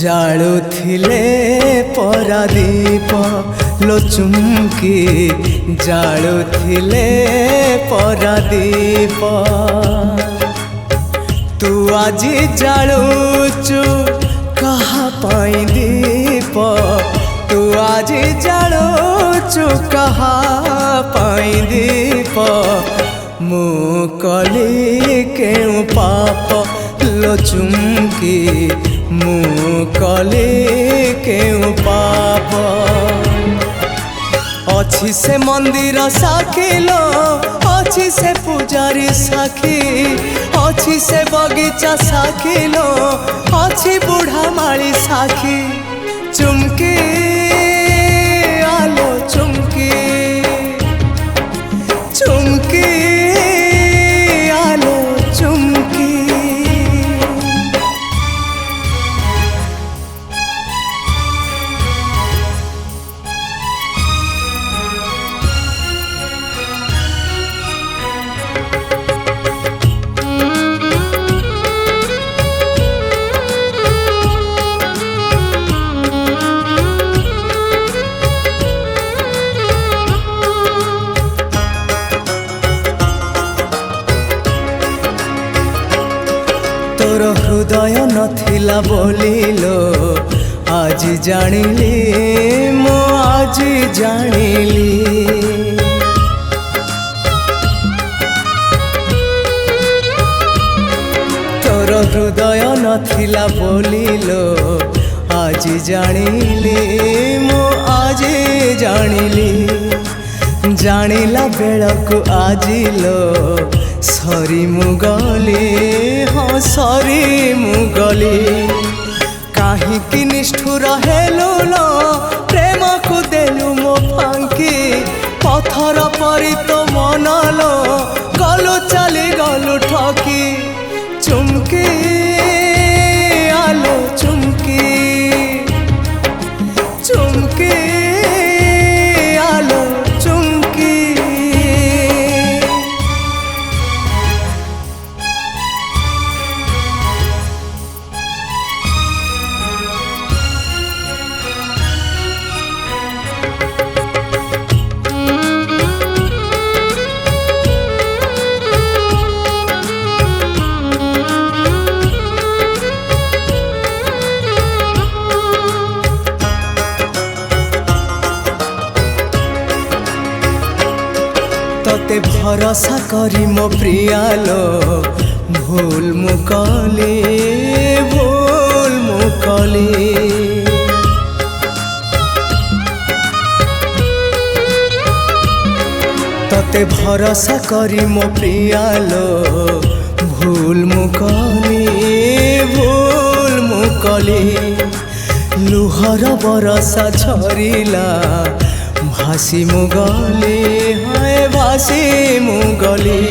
जाळुथिले परादीप लो चुमकी जाळुथिले परादीप तू आजी जाळुचु कहा पाई दीप तू आजी जाळुचु कहा पाई दीप मु कली केउ पाप लो चुमकी मु कली केउ पाप अछि से मंदिर साखिलो अछि से पुजारी साखी अछि से बगीचा साखिलो अछि बूढ़ा माली साखी चुमकी आलो चुमकी चुमकी आलो चुमकी तोर हृदय नथिला बोलिलो आज जानिली मो आज जानिली तोर हृदय नथिला बोलिलो आज जानिली मो आज जानिली जानिला बेलकु आजिलो सरी मुगली हाँ सरी मुगली कहीं निष्ठुर हेलु लो प्रेम को देलु मो फांकी पथर परी तो मनलो गलु चली गलु ठकी चुमकी आलो चुमकी चुमकी आलो चुमकी तोते भरोसा करी मो प्रियालो भूल मुकली भूल मुकली तोते भरोसा करी मो प्रियालो भूल मुकली भूल मुकली लुहर बरसा झरिला भासी मुगली हाय भासी मुगली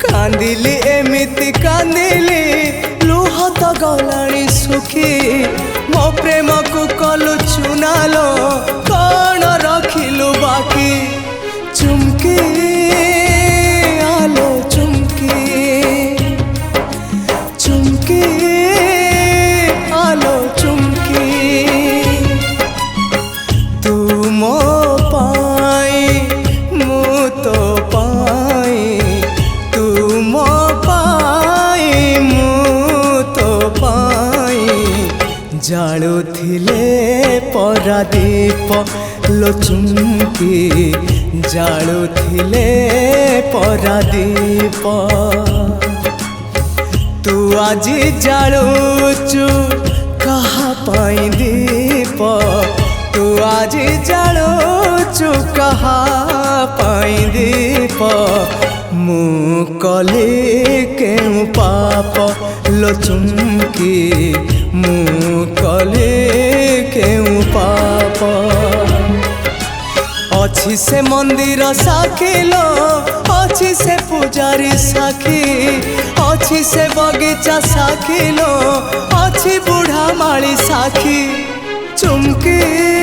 कांदिली एमिति कांदिली लुह तो गलाणी सुखी मो प्रेम को कलु चुनालो कौन रखिलु बाकी चुमकी आलो चुमकी चुमकी आलो चुमकी मो पाई मु तो पाई तू मो पाई मु तो पाई जाळुथिले परादीप लो चुमकी जाळुथिले परादीप तू आजी जाळुचु कहा पाई दीप तू आज जाळुचु कहा पाई दीप मु कली केउ पाप लो चुमकी मु कली केउ पाप अछि से मंदिर साखिलो अछि से पुजारी साखी अछि से बगीचा साखिलो अछि बूढ़ा माली साखी चुमकी